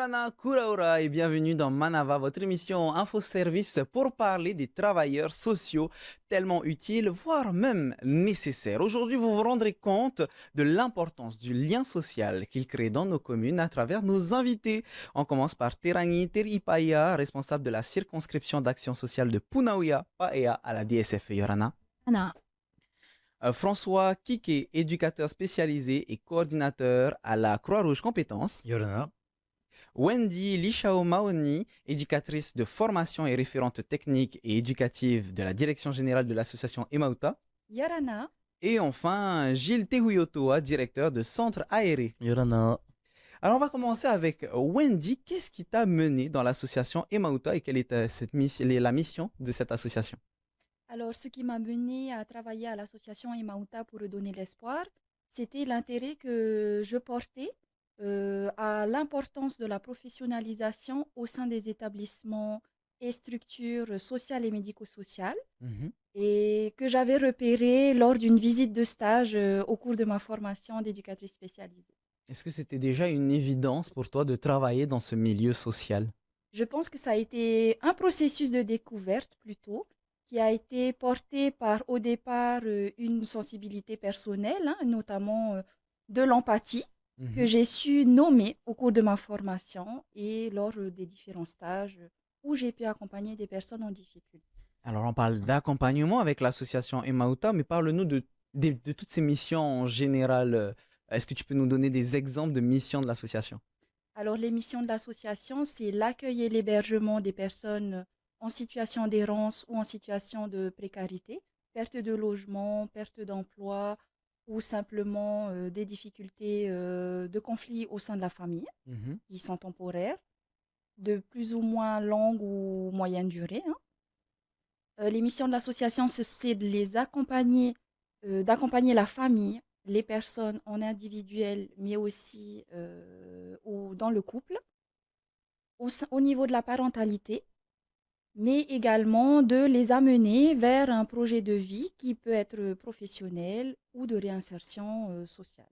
Yorana Kuraura et bienvenue dans Manava, votre émission info-service pour parler des travailleurs sociaux tellement utiles, voire même nécessaires. Aujourd'hui, vous vous rendrez compte de l'importance du lien social qu'ils créent dans nos communes à travers nos invités. On commence par Terangi Teripaya, responsable de la circonscription d'action sociale de Punauia, Paea à la DSF Yorana. Anna. François Kike, éducateur spécialisé et coordinateur à la Croix-Rouge Compétences. Yorana. Wendy Lishao Maoni, éducatrice de formation et référente technique et éducative de la direction générale de l'association Emauta. Yorana. Et enfin, Gilles Tehuyotoa, directeur de centre aéré. Yorana. Alors, on va commencer avec Wendy. Qu'est-ce qui t'a mené dans l'association Emauta et quelle est la mission de cette association? Alors, ce qui m'a mené à travailler à l'association Emauta pour redonner l'espoir, c'était l'intérêt que je portais à l'importance de la professionnalisation au sein des établissements et structures sociales et médico-sociales et que j'avais repéré lors d'une visite de stage au cours de ma formation d'éducatrice spécialisée. Est-ce que c'était déjà une évidence pour toi de travailler dans ce milieu social? Je pense que ça a été un processus de découverte plutôt, qui a été porté par au départ une sensibilité personnelle, hein, notamment de l'empathie, que j'ai su nommer au cours de ma formation et lors des différents stages où j'ai pu accompagner des personnes en difficulté. Alors, on parle d'accompagnement avec l'association Emauta, mais parle-nous de toutes ces missions en général. Est-ce que tu peux nous donner des exemples de missions de l'association? Alors, les missions de l'association, c'est l'accueil et l'hébergement des personnes en situation d'errance ou en situation de précarité, perte de logement, perte d'emploi ou simplement des difficultés de conflits au sein de la famille qui sont temporaires, de plus ou moins longue ou moyenne durée, hein. Les missions de l'association, c'est de les accompagner, d'accompagner la famille, les personnes en individuel, mais aussi dans le couple, au niveau de la parentalité, mais également de les amener vers un projet de vie qui peut être professionnel ou de réinsertion sociale.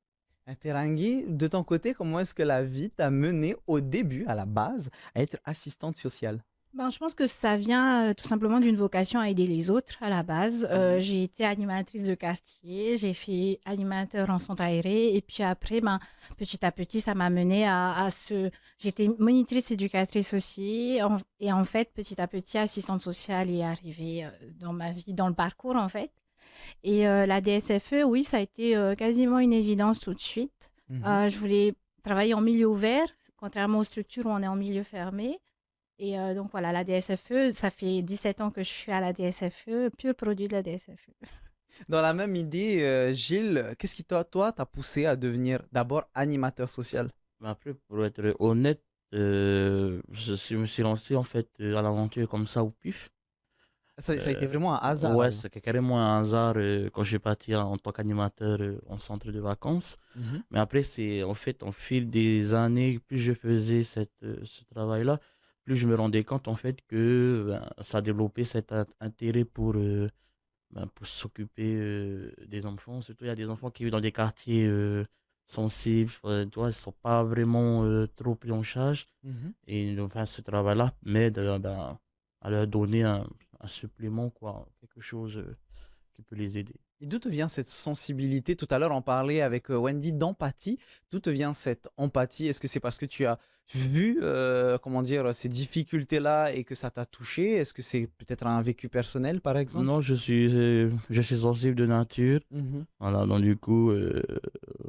Terangi, de ton côté, comment est-ce que la vie t'a mené au début, à la base, à être assistante sociale? Je pense que ça vient tout simplement d'une vocation à aider les autres à la base. J'ai été animatrice de quartier, j'ai fait animateur en centre aéré et puis après, petit à petit, ça m'a mené à ce... J'étais monitrice éducatrice aussi et en fait, petit à petit, assistante sociale est arrivée dans ma vie, dans le parcours en fait. Et la DSFE, oui, ça a été quasiment une évidence tout de suite. Je voulais travailler en milieu ouvert, contrairement aux structures où on est en milieu fermé. Et donc voilà, la DSFE, ça fait 17 ans que je suis à la DSFE, pur produit de la DSFE. Dans la même idée, Gilles, qu'est-ce qui t'a poussé à devenir d'abord animateur social? Après, pour être honnête, me suis lancé en fait à l'aventure comme ça au pif. Ça a été vraiment un hasard. Ouais, c'est carrément un hasard quand je suis parti en tant qu'animateur en centre de vacances. Mais après, c'est en fait, au fil des années, plus je faisais ce travail-là, plus je me rendais compte en fait que ça a développé cet intérêt pour s'occuper des enfants. Surtout, il y a des enfants qui vivent dans des quartiers sensibles, tu vois, ils ne sont pas vraiment trop pris en charge. Et enfin, ce travail-là m'aide à leur donner un supplément, quoi, quelque chose qui peut les aider. Et d'où te vient cette sensibilité? Tout à l'heure, on parlait avec Wendy d'empathie. D'où te vient cette empathie? Est-ce que c'est parce que tu as vu, comment dire, ces difficultés-là et que ça t'a touché? Est-ce que c'est peut-être un vécu personnel, par exemple? Non, je suis sensible de nature. Voilà, donc du coup,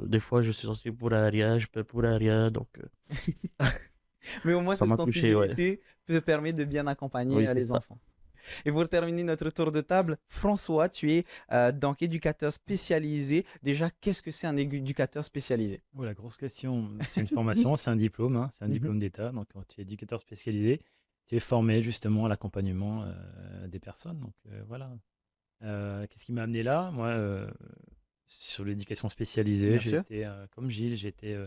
des fois, je suis sensible pour rien, je peux pour rien, donc Mais au moins, ça cette m'a touché, ouais. sensibilité te permet de bien accompagner Oui, c'est les ça. enfants. Et pour terminer notre tour de table, François, tu es donc éducateur spécialisé. Déjà, qu'est-ce que c'est un éducateur spécialisé? Oh, la grosse question. C'est une formation, c'est un diplôme, hein, c'est un diplôme d'État. Donc, quand tu es éducateur spécialisé, tu es formé justement à l'accompagnement des personnes. Donc, voilà. Qu'est-ce qui m'a amené là? Moi, sur l'éducation spécialisée, Bien j'ai sûr. été, comme Gilles, j'ai été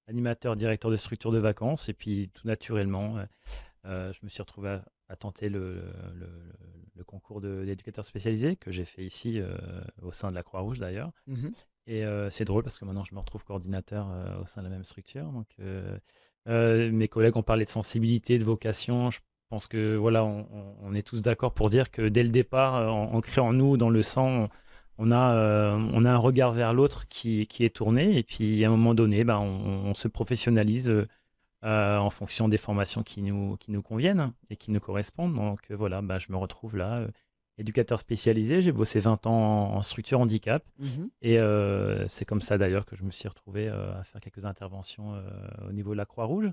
animateur, directeur de structure de vacances. Et puis, tout naturellement, je me suis retrouvé à tenter le concours d'éducateur spécialisé que j'ai fait ici au sein de la Croix-Rouge d'ailleurs. Et c'est drôle parce que maintenant, je me retrouve coordinateur au sein de la même structure. Donc, mes collègues ont parlé de sensibilité, de vocation. Je pense que voilà, on est tous d'accord pour dire que dès le départ, ancré en nous, dans le sang, on a un regard vers l'autre qui est tourné. Et puis, à un moment donné, ben, on se professionnalise en fonction des formations qui nous conviennent et qui nous correspondent. Donc, voilà, ben, je me retrouve là, éducateur spécialisé. J'ai bossé 20 ans en structure handicap. Mhm. Et c'est comme ça d'ailleurs que je me suis retrouvé à faire quelques interventions au niveau de la Croix-Rouge.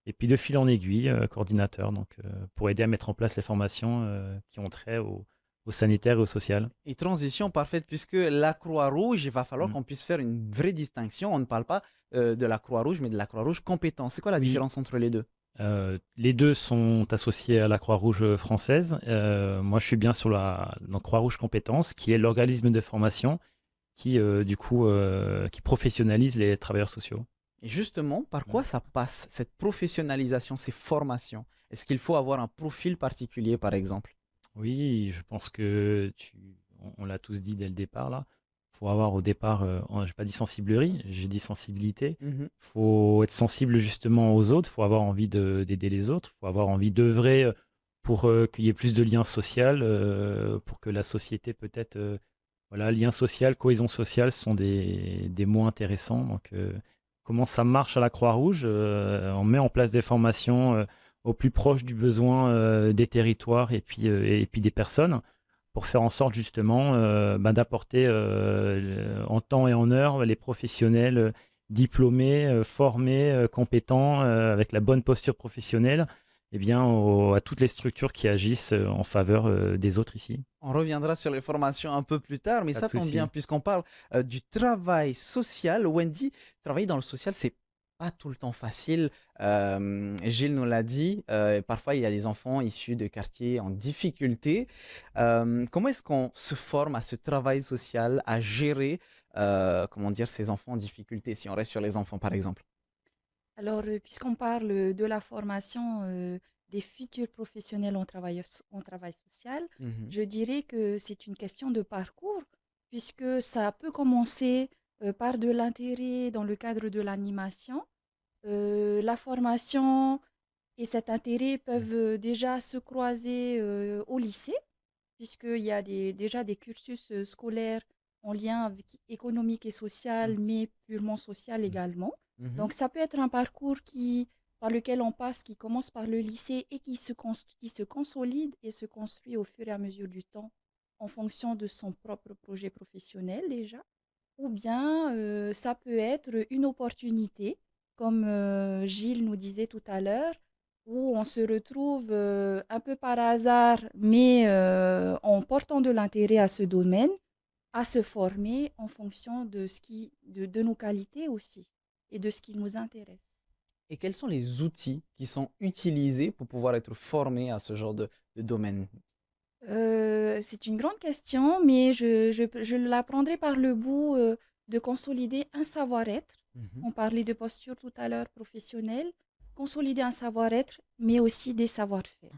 Et puis de fil en aiguille, coordinateur, donc pour aider à mettre en place les formations qui ont trait au sanitaire et au social. Et transition parfaite, puisque la Croix-Rouge, il va falloir Mm. qu'on puisse faire une vraie distinction. On ne parle pas de la Croix-Rouge, mais de la Croix-Rouge compétence. C'est quoi la Oui. différence entre les deux? Les deux sont associés à la Croix-Rouge française. Moi, je suis bien sur la Croix-Rouge compétence, qui est l'organisme de formation qui, du coup, qui professionnalise les travailleurs sociaux. Et justement, par quoi ça passe, cette professionnalisation, ces formations? Est-ce qu'il faut avoir un profil particulier, par exemple? Oui, je pense que on l'a tous dit dès le départ là. Faut avoir au départ, j'ai pas dit sensiblerie, j'ai dit sensibilité. Mhm. Faut être sensible justement aux autres. Faut avoir envie d'aider les autres. Faut avoir envie d'œuvrer pour qu'il y ait plus de liens sociaux, pour que la société peut-être, voilà, lien social, cohésion sociale sont des mots intéressants. Donc, comment ça marche à la Croix-Rouge? On met en place des formations au plus proche du besoin des territoires et puis des personnes pour faire en sorte justement d'apporter en temps et en heure les professionnels diplômés, formés, compétents, avec la bonne posture professionnelle, eh bien, à toutes les structures qui agissent en faveur des autres ici. On reviendra sur les formations un peu plus tard, mais Pas ça de tombe souci. bien puisqu'on parle du travail social. Wendy, travailler dans le social, c'est pas tout le temps facile. Gilles nous l'a dit, parfois il y a des enfants issus de quartiers en difficulté. Comment est-ce qu'on se forme à ce travail social, à gérer, comment dire, ces enfants en difficulté, si on reste sur les enfants par exemple? Alors, puisqu'on parle de la formation des futurs professionnels en travail social, Mhm. je dirais que c'est une question de parcours, puisque ça peut commencer par de l'intérêt dans le cadre de l'animation. La formation et cet intérêt peuvent déjà se croiser au lycée, puisqu'il y a déjà des cursus scolaires en lien avec économique et social, mais purement social également. Mhm. Donc, ça peut être un parcours par lequel on passe, qui commence par le lycée et qui se consolide et se construit au fur et à mesure du temps en fonction de son propre projet professionnel déjà. Ou bien, ça peut être une opportunité, comme Gilles nous disait tout à l'heure, où on se retrouve un peu par hasard, mais en portant de l'intérêt à ce domaine, à se former en fonction de nos qualités aussi et de ce qui nous intéresse. Et quels sont les outils qui sont utilisés pour pouvoir être formé à ce genre de domaine? C'est une grande question, mais je la prendrai par le bout de consolider un savoir-être. Mhm. On parlait de posture tout à l'heure professionnelle. Consolider un savoir-être, mais aussi des savoir-faire.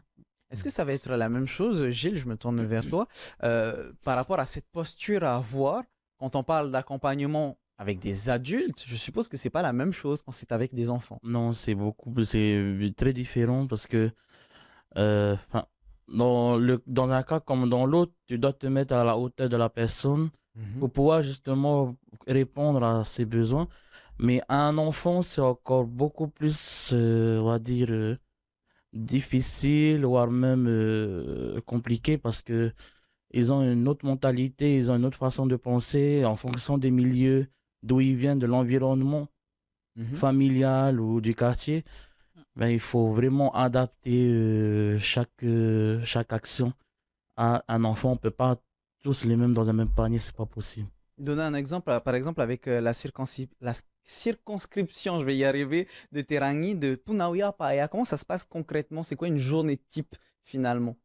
Est-ce que ça va être la même chose, Gilles, je me tourne vers toi, par rapport à cette posture à avoir quand on parle d'accompagnement avec des adultes? Je suppose que c'est pas la même chose quand c'est avec des enfants. Non, c'est très différent parce que enfin, dans un cas comme dans l'autre, tu dois te mettre à la hauteur de la personne pour pouvoir justement répondre à ses besoins. Mais un enfant, c'est encore beaucoup plus, on va dire, difficile, voire même compliqué parce que ils ont une autre mentalité, ils ont une autre façon de penser en fonction des milieux d'où ils viennent, de l'environnement Mhm. familial ou du quartier. Ben, il faut vraiment adapter chaque action à un enfant. On ne peut pas tous les mêmes dans un même panier, c'est pas possible. Donner un exemple, par exemple avec la circonscription, je vais y arriver, de Terangui, de Punaouia à Paia. Comment ça se passe concrètement? C'est quoi une journée type finalement?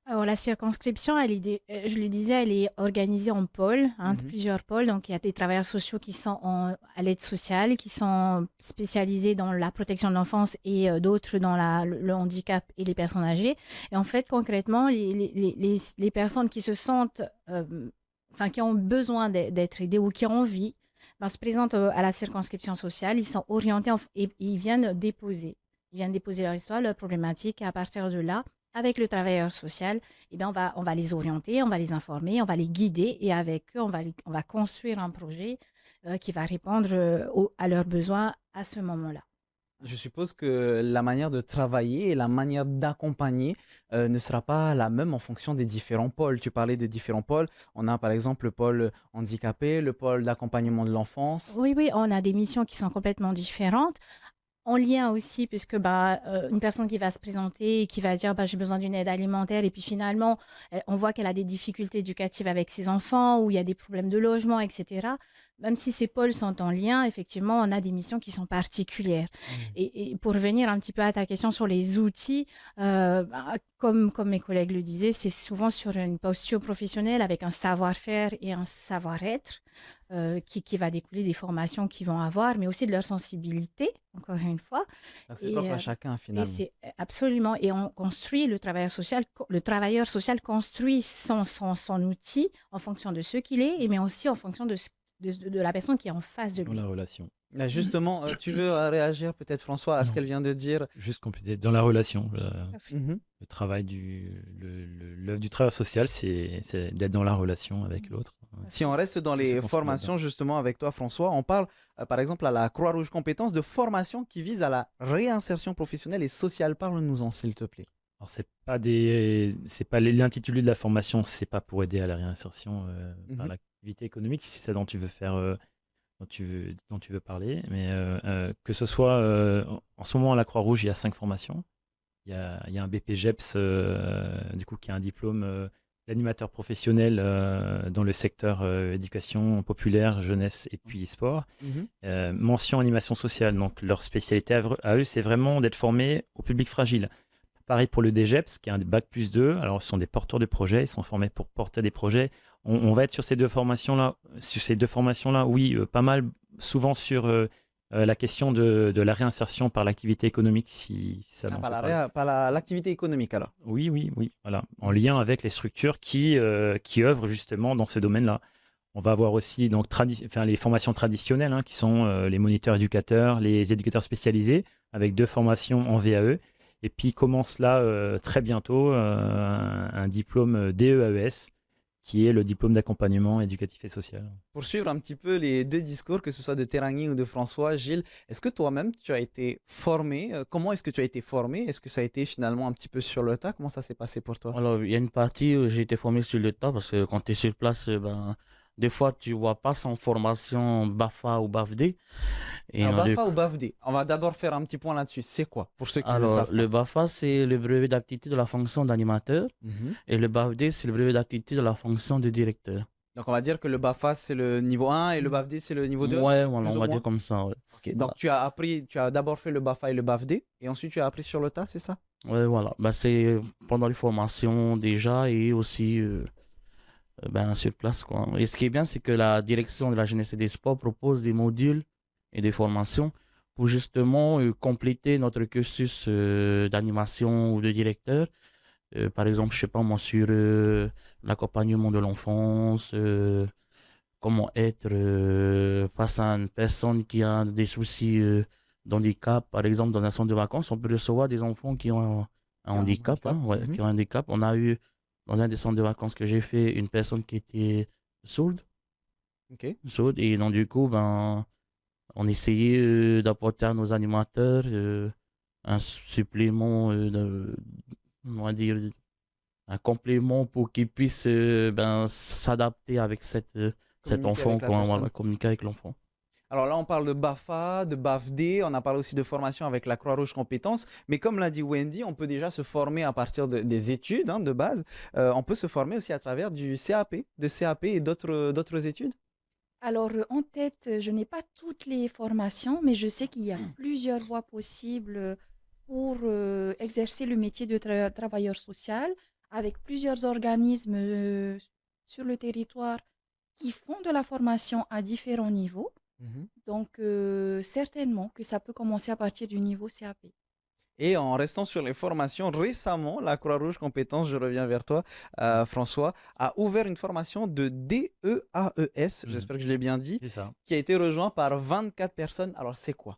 Alors, la circonscription, je le disais, elle est organisée en pôles, hein, Mhm. plusieurs pôles. Donc, il y a des travailleurs sociaux qui sont à l'aide sociale, qui sont spécialisés dans la protection de l'enfance et d'autres dans le handicap et les personnes âgées. Et en fait, concrètement, les personnes qui se sentent, enfin, qui ont besoin d'être aidées ou qui ont envie se présentent à la circonscription sociale, ils sont orientés et ils viennent déposer. Ils viennent déposer leur histoire, leur problématique, et à partir de là, avec le travailleur social, eh bien, on va les orienter, on va les informer, on va les guider et avec eux, on va construire un projet qui va répondre à leurs besoins à ce moment-là. Je suppose que la manière de travailler et la manière d'accompagner ne sera pas la même en fonction des différents pôles. Tu parlais des différents pôles. On a par exemple le pôle handicapé, le pôle d'accompagnement de l'enfance. Oui, oui, on a des missions qui sont complètement différentes. En lien aussi, puisque une personne qui va se présenter et qui va dire j'ai besoin d'une aide alimentaire, et puis finalement, on voit qu'elle a des difficultés éducatives avec ses enfants, ou il y a des problèmes de logement, etc. Même si ces pôles sont en lien, effectivement, on a des missions qui sont particulières. Et pour revenir un petit peu à ta question sur les outils, comme mes collègues le disaient, c'est souvent sur une posture professionnelle avec un savoir-faire et un savoir-être. Qui va découler des formations qu'ils vont avoir, mais aussi de leur sensibilité, encore une fois. Donc c'est propre à chacun Et finalement. c'est absolument, et on construit, le travailleur social construit son outil en fonction de ce qu'il est, mais aussi en fonction de la personne qui est en face de Dans lui. la relation. Justement, tu veux réagir peut-être François à ce Non. qu'elle vient de dire? Juste compléter. Dans la relation, Mhm. le travail l'œuvre du travail social, c'est d'être dans la relation avec l'autre. Si on reste dans Tout se les construit formations justement avec toi François, on parle par exemple à la Croix-Rouge Compétences de formations qui visent à la réinsertion professionnelle et sociale. Parle-nous-en s'il te plaît. Alors, c'est pas l'intitulé de la formation, c'est pas pour aider à la réinsertion par l'activité économique, si c'est ça dont tu veux faire, dont tu veux parler. Mais que ce soit en ce moment à la Croix-Rouge, il y a 5 formations. Il y a un BPGEPS, du coup, qui a un diplôme d'animateur professionnel dans le secteur éducation populaire, jeunesse et puis sport. Mention animation sociale. Donc, leur spécialité à eux, c'est vraiment d'être formés au public fragile. Pareil pour le DGEPS, qui est un bac+2. Alors, ce sont des porteurs de projets. Ils sont formés pour porter des projets. On va être sur ces deux formations-là. Oui, pas mal, souvent sur la question de la réinsertion par l'activité économique, si ça dont je parle. Par l'activité économique alors. Oui, voilà. En lien avec les structures qui œuvrent justement dans ce domaine-là. On va avoir aussi donc, les formations traditionnelles, qui sont les moniteurs éducateurs, les éducateurs spécialisés, avec 2 formations en VAE. Et puis commence là très bientôt un diplôme DEAES, qui est le diplôme d'accompagnement éducatif et social. Pour suivre un petit peu les 2 discours, que ce soit de Terangui ou de François, Gilles, est-ce que toi-même tu as été formé? Comment est-ce que tu as été formé? Est-ce que ça a été finalement un petit peu sur le tas? Comment ça s'est passé pour toi? Alors, il y a une partie où j'ai été formé sur le tas parce que quand tu es sur place, des fois, tu vois pas sans formation BAFA ou BAFD. Et Alors, BAFA ou BAFD? On va d'abord faire un petit point là-dessus. C'est quoi pour ceux qui ne le Alors, savent le pas? BAFA, c'est le brevet d'aptitude de la fonction d'animateur. Et le BAFD, c'est le brevet d'aptitude de la fonction de directeur. Donc on va dire que le BAFA c'est le niveau 1 et le BAFD c'est le niveau 2? Ouais, voilà, plus on ou va moins. dire comme ça. Ouais. Ok, donc tu as d'abord fait le BAFA et le BAFD et ensuite tu as appris sur le tas, c'est ça? Ouais, voilà. C'est pendant les formations déjà et aussi sur place, quoi. Et ce qui est bien, c'est que la direction de la jeunesse et des sports propose des modules et des formations pour justement compléter notre cursus d'animation ou de directeur. Par exemple, je sais pas moi, sur l'accompagnement de l'enfance, comment être face à une personne qui a des soucis d'handicap. Par exemple, dans un centre de vacances, on peut recevoir des enfants qui ont un handicap, qui ont un handicap. On a eu, dans un des centres de vacances que j'ai fait, une personne qui était sourde. Sourde, et donc du coup, on essayait d'apporter à nos animateurs un supplément, on va dire, un complément pour qu'ils puissent s'adapter avec cet enfant, communiquer avec l'enfant. Alors là, on parle de BAFA, de BAFD, on a parlé aussi de formation avec la Croix-Rouge Compétences, mais comme l'a dit Wendy, on peut déjà se former à partir des études de base. On peut se former aussi à travers du CAP, et d'autres études. Alors, en tête, je n'ai pas toutes les formations, mais je sais qu'il y a plusieurs voies possibles pour exercer le métier de travailleur social avec plusieurs organismes sur le territoire qui font de la formation à différents niveaux. Donc, certainement que ça peut commencer à partir du niveau CAP. Et en restant sur les formations, récemment, la Croix-Rouge Compétences, je reviens vers toi, François, a ouvert une formation de DEAES, j'espère que je l'ai bien dit, C'est ça. qui a été rejoint par 24 personnes. Alors, c'est quoi?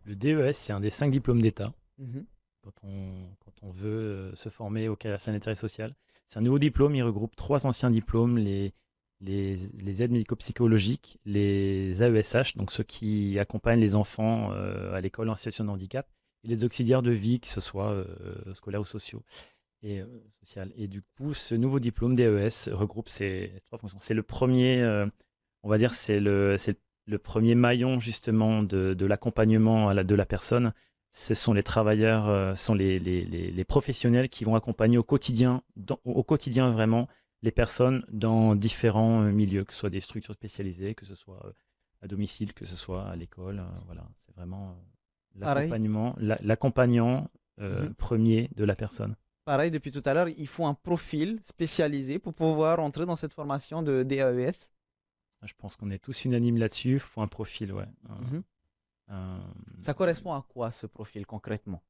Le DES, c'est un des 5 diplômes d'État Mhm. quand on veut se former au carrière sanitaire et sociale. C'est un nouveau diplôme, il regroupe 3 anciens diplômes, les aides médico-psychologiques, les AESH, donc ceux qui accompagnent les enfants à l'école en situation de handicap, et les auxiliaires de vie, que ce soit scolaires ou sociaux. Social. Et du coup, ce nouveau diplôme DES regroupe ces 3 fonctions. C'est le premier, on va dire, c'est le premier maillon justement de l'accompagnement de la personne. Ce sont les travailleurs, ce sont les professionnels qui vont accompagner au quotidien vraiment les personnes dans différents milieux, que ce soit des structures spécialisées, que ce soit à domicile, que ce soit à l'école. Voilà, c'est vraiment Pareil. l'accompagnant Mhm. premier de la personne. Pareil, depuis tout à l'heure, il faut un profil spécialisé pour pouvoir entrer dans cette formation de DAES. Je pense qu'on est tous unanimes là-dessus. Il faut un profil, ouais. Mhm. Un- Ça correspond à quoi ce profil concrètement?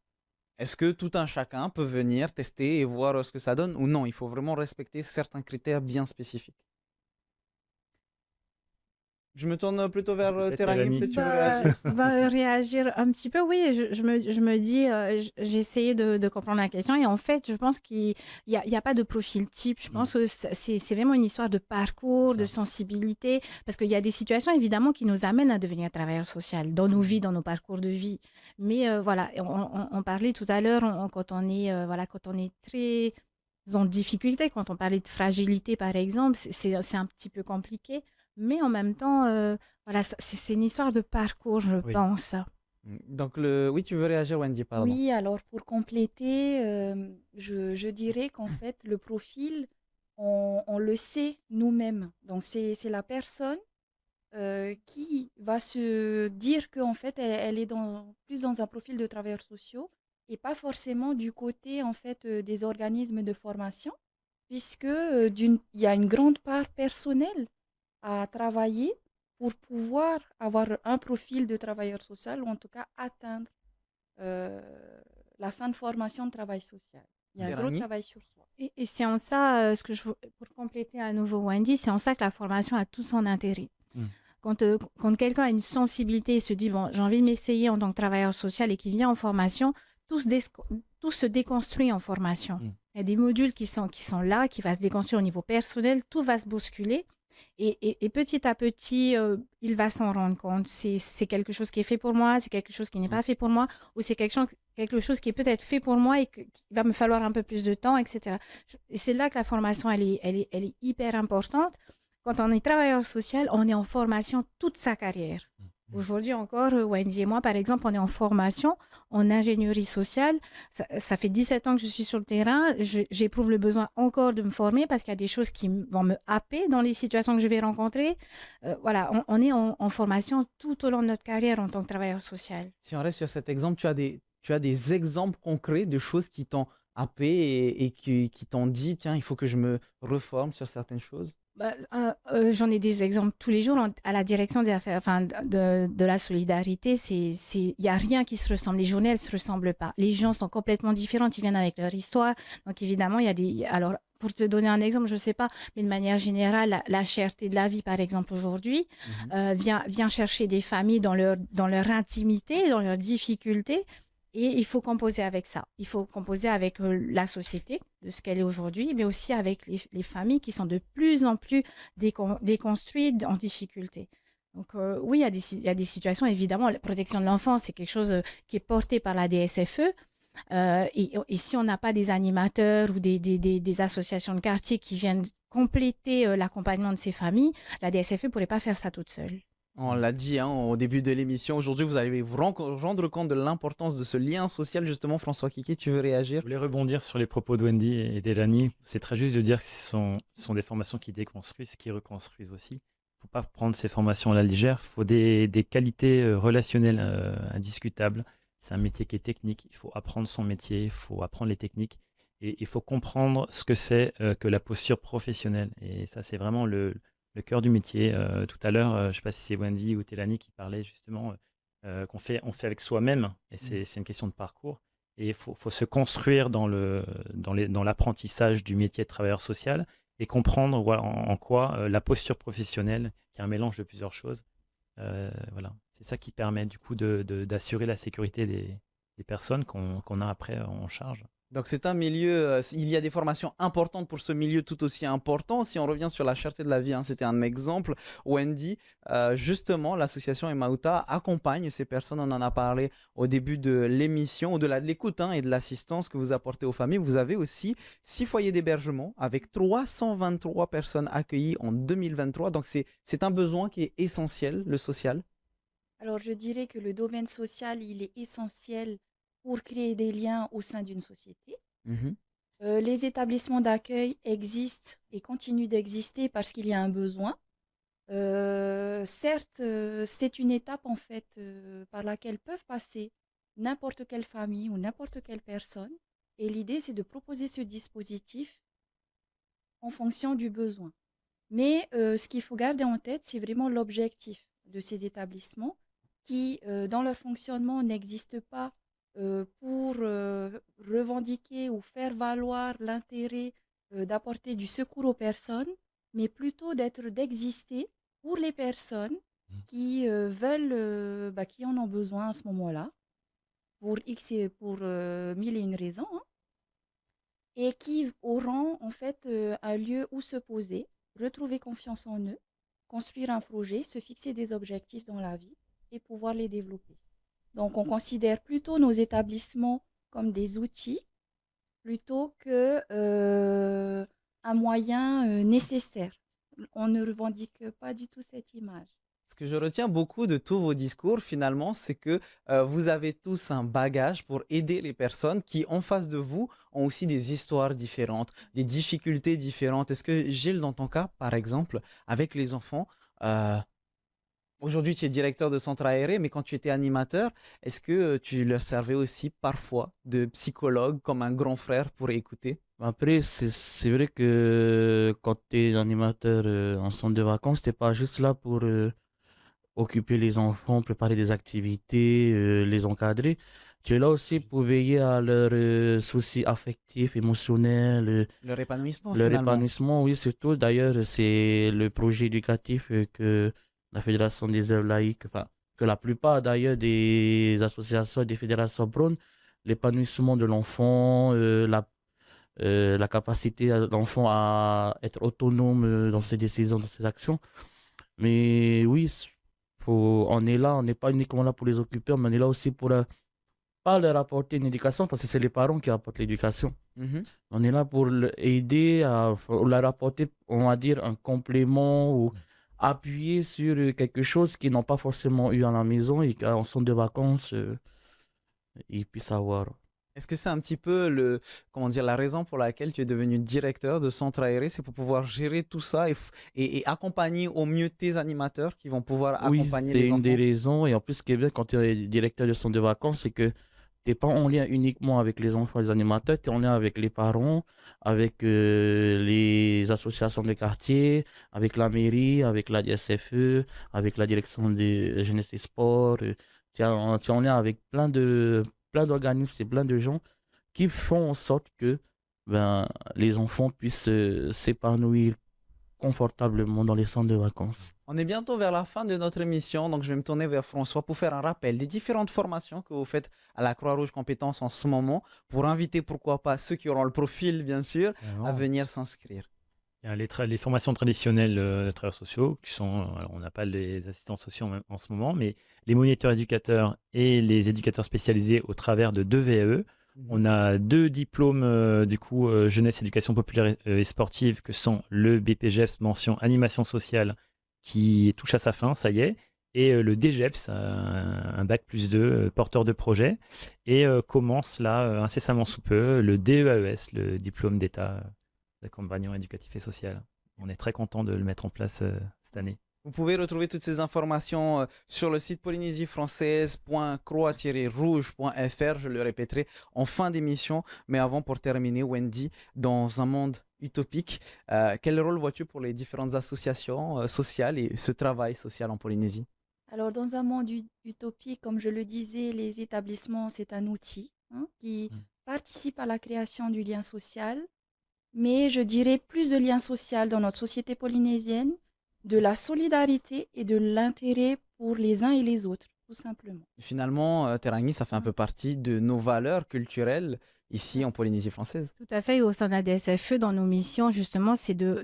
Est-ce que tout un chacun peut venir tester et voir ce que ça donne ou non? Il faut vraiment respecter certains critères bien spécifiques. Je me tourne plutôt vers Peut-être Terani, Mélanie. peut-être tu veux réagir. Réagir un petit peu, oui. Je me dis, j'ai essayé de comprendre la question et en fait, je pense qu'il y a pas de profil type. Je pense que c'est vraiment une histoire de parcours, C'est de ça. sensibilité, parce qu'il y a des situations évidemment qui nous amènent à devenir travailleur social dans nos vies, dans nos parcours de vie. Mais voilà, on parlait tout à l'heure quand on est quand on est très en difficulté, quand on parlait de fragilité par exemple, c'est un petit peu compliqué. Mais en même temps, voilà, c'est une histoire de parcours, je Oui. pense. Donc, oui, tu veux réagir, Wendy, pardon. Oui, alors pour compléter, je dirais qu'en fait, le profil, on le sait nous-mêmes. Donc, c'est la personne qui va se dire qu'en fait, elle est plus dans un profil de travailleurs sociaux et pas forcément du côté en fait des organismes de formation, puisque il y a une grande part personnelle à travailler pour pouvoir avoir un profil de travailleur social ou en tout cas atteindre euh, la fin de formation de travail social. Il y a un gros Véronique? travail sur soi. Et c'est en ça, pour compléter à nouveau Wendy, c'est en ça que la formation a tout son intérêt. Mm. Quand quelqu'un a une sensibilité et se dit, bon, j'ai envie de m'essayer en tant que travailleur social et qui vient en formation, tout se déconstruit en formation. Mm. Il y a des modules qui sont là, qui vont se déconstruire au niveau personnel, tout va se bousculer. Et petit à petit, il va s'en rendre compte. C'est quelque chose qui est fait pour moi, c'est quelque chose qui n'est pas fait pour moi, ou c'est quelque chose qui est peut-être fait pour moi et qu'il va me falloir un peu plus de temps, etc. Et c'est là que la formation, elle est hyper importante. Quand on est travailleur social, on est en formation toute sa carrière. Aujourd'hui encore, Wendy et moi, par exemple, on est en formation en ingénierie sociale. Ça fait 17 ans que je suis sur le terrain. J'éprouve le besoin encore de me former parce qu'il y a des choses qui vont me happer dans les situations que je vais rencontrer. Voilà, on est en formation tout au long de notre carrière en tant que travailleur social. Si on reste sur cet exemple, tu as des exemples concrets de choses qui t'ont happé et qui t'ont dit, tiens, il faut que je me reforme sur certaines choses? J'en ai des exemples tous les jours à la direction des affaires, enfin, de la solidarité. Il n'y a rien qui se ressemble. Les journées, elles ne se ressemblent pas. Les gens sont complètement différents. Ils viennent avec leur histoire. Donc, évidemment, il y a des. Alors, pour te donner un exemple, je ne sais pas, mais de manière générale, la cherté de la vie, par exemple, aujourd'hui, vient chercher des familles dans leur intimité, dans leurs difficultés. Et il faut composer avec ça. Il faut composer avec la société, de ce qu'elle est aujourd'hui, mais aussi avec les familles qui sont de plus en plus déconstruites, en difficulté. Donc oui, il y a des situations, évidemment, la protection de l'enfance, c'est quelque chose qui est porté par la DSFE. Et si on n'a pas des animateurs ou des associations de quartier qui viennent compléter l'accompagnement de ces familles, la DSFE ne pourrait pas faire ça toute seule. On l'a dit au début de l'émission. Aujourd'hui, vous allez vous rendre compte de l'importance de ce lien social. Justement, François Kiki, tu veux réagir? Je voulais rebondir sur les propos de Wendy et d'Elani. C'est très juste de dire que ce sont des formations qui déconstruisent, qui reconstruisent aussi. Il ne faut pas prendre ces formations à la légère. Il faut des qualités relationnelles indiscutables. C'est un métier qui est technique. Il faut apprendre son métier, il faut apprendre les techniques. Et il faut comprendre ce que c'est que la posture professionnelle. Et ça, c'est vraiment le cœur du métier. Tout à l'heure, je ne sais pas si c'est Wendy on fait avec soi-même, et c'est une question de parcours. Et il faut se construire dans l'apprentissage du métier de travailleur social et comprendre voilà, en quoi la posture professionnelle, qui est un mélange de plusieurs choses, voilà, c'est ça qui permet du coup d'assurer la sécurité des personnes qu'on a après en charge. Donc c'est un milieu, il y a des formations importantes pour ce milieu tout aussi important. Si on revient sur la cherté de la vie, hein, c'était un exemple. Wendy, justement, l'association Emauta accompagne ces personnes. On en a parlé au début de l'émission, au-delà de l'écoute hein, et de l'assistance que vous apportez aux familles. Vous avez aussi 6 foyers d'hébergement avec 323 personnes accueillies en 2023. Donc c'est un besoin qui est essentiel, le social. Alors, je dirais que le domaine social, il est essentiel pour créer des liens au sein d'une société. Mhm. Les établissements d'accueil existent et continuent d'exister parce qu'il y a un besoin. Certes, c'est une étape en fait par laquelle peuvent passer n'importe quelle famille ou n'importe quelle personne. Et l'idée, c'est de proposer ce dispositif en fonction du besoin. Mais ce qu'il faut garder en tête, c'est vraiment l'objectif de ces établissements qui, dans leur fonctionnement, n'existent pas pour revendiquer ou faire valoir l'intérêt d'apporter du secours aux personnes, mais plutôt d'exister pour les personnes qui veulent, qui en ont besoin à ce moment-là, pour X et pour mille et une raisons, hein, et qui auront en fait un lieu où se poser, retrouver confiance en eux, construire un projet, se fixer des objectifs dans la vie et pouvoir les développer. Donc, on considère plutôt nos établissements comme des outils plutôt que un moyen nécessaire. On ne revendique pas du tout cette image. Ce que je retiens beaucoup de tous vos discours, finalement, c'est que vous avez tous un bagage pour aider les personnes qui, en face de vous, ont aussi des histoires différentes, des difficultés différentes. Est-ce que, Gilles, dans ton cas, par exemple, avec les enfants, euh, aujourd'hui, tu es directeur de centre aéré, mais quand tu étais animateur, est-ce que tu leur servais aussi parfois de psychologue comme un grand frère pour écouter? Après, c'est vrai que quand tu es animateur en centre de vacances, t'es pas juste là pour occuper les enfants, préparer des activités, les encadrer. Tu es là aussi pour veiller à leurs soucis affectifs, émotionnels, Leur épanouissement, leur finalement. épanouissement, oui, surtout. D'ailleurs, c'est le projet éducatif que la Fédération des œuvres laïques, enfin, que la plupart d'ailleurs des associations et des fédérations prônent, l'épanouissement de l'enfant, la capacité de l'enfant à être autonome dans ses décisions, dans ses actions. Mais oui, on est là, on n'est pas uniquement là pour les occuper, mais on est là aussi pour pas leur apporter une éducation, parce que c'est les parents qui apportent l'éducation. Mhm. On est là pour aider à leur apporter, on va dire, un complément ou appuyer sur quelque chose qu'ils n'ont pas forcément eu à la maison et qu'en centre de vacances, ils puissent avoir. Est-ce que c'est un petit peu comment dire, la raison pour laquelle tu es devenu directeur de centre aéré, c'est pour pouvoir gérer tout ça et accompagner au mieux tes animateurs qui vont pouvoir Oui, accompagner c'est les une des enfants? raisons. Et en plus, ce qui est bien quand tu es directeur de centre de vacances, c'est que tu n'es pas en lien uniquement avec les enfants et les animateurs, tu es en lien avec les parents, avec les associations de quartier, avec la mairie, avec la DSFE, avec la direction des jeunesse et sports. Tu es en lien avec plein d'organismes et plein de gens qui font en sorte que ben, les enfants puissent s'épanouir confortablement dans les centres de vacances. On est bientôt vers la fin de notre émission, donc je vais me tourner vers François pour faire un rappel des différentes formations que vous faites à la Croix-Rouge Compétences en ce moment, pour inviter pourquoi pas ceux qui auront le profil, bien sûr, à venir s'inscrire. Il y a les formations traditionnelles de travailleurs sociaux, qui sont, alors on n'a pas les assistants sociaux en ce moment, mais les moniteurs éducateurs et les éducateurs spécialisés au travers de 2 VAE. On a 2 diplômes du coup jeunesse, éducation populaire et sportive, que sont le BPGEPS mention animation sociale, qui touche à sa fin, ça y est, et le DGEPS, un bac plus 2, porteur de projet, et commence là incessamment sous peu le DEAES, le diplôme d'état d'accompagnement éducatif et social. On est très content de le mettre en place cette année. Vous pouvez retrouver toutes ces informations sur le site polynésiefrançaise.croix-rouge.fr, je le répéterai en fin d'émission. Mais avant, pour terminer, Wendy, dans un monde utopique, quel rôle vois-tu pour les différentes associations sociales et ce travail social en Polynésie? Alors, dans un monde utopique, comme je le disais, les établissements, c'est un outil hein, qui Mm. participent à la création du lien social, mais je dirais plus de lien social dans notre société polynésienne, de la solidarité et de l'intérêt pour les uns et les autres, tout simplement. Finalement, Terangni, ça fait un peu partie de nos valeurs culturelles ici en Polynésie française. Tout à fait. Au sein de la DSFE, dans nos missions, justement, c'est de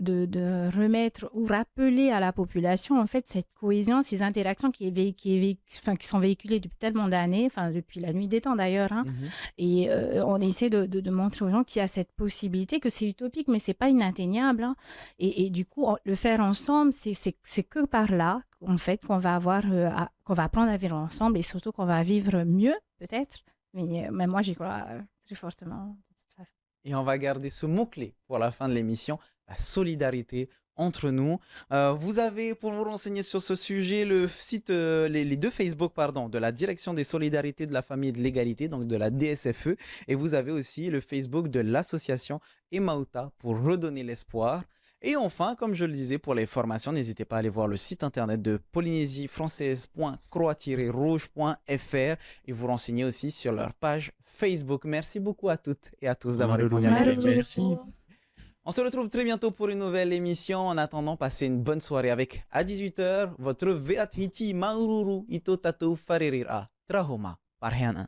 remettre ou rappeler à la population, en fait, cette cohésion, ces interactions qui sont véhiculées depuis tellement d'années, enfin, depuis la nuit des temps d'ailleurs, hein. Mhm. Et on essaie de montrer aux gens qu'il y a cette possibilité, que c'est utopique, mais c'est pas inatteignable, hein. Et du coup, le faire ensemble, c'est que par là, en fait, qu'on va avoir, qu'on va apprendre à vivre ensemble et surtout qu'on va vivre mieux, peut-être. Mais moi, j'y crois très fortement, de toute façon. Et on va garder ce mot-clé pour la fin de l'émission, la solidarité entre nous. Vous avez, pour vous renseigner sur ce sujet, le site, les deux Facebook, pardon, de la Direction des solidarités de la famille et de l'égalité, donc de la DSFE. Et vous avez aussi le Facebook de l'association Emauta pour redonner l'espoir. Et enfin, comme je le disais, pour les formations, n'hésitez pas à aller voir le site internet de polynésiefrançaise.croix-rouge.fr et vous renseigner aussi sur leur page Facebook. Merci beaucoup à toutes et à tous d'avoir répondu à mes Merci. questions. Merci. On se retrouve très bientôt pour une nouvelle émission. En attendant, passez une bonne soirée avec, à 18h, votre Veat Hiti Maururu Ito Tatu Faririra Trahoma Parheana.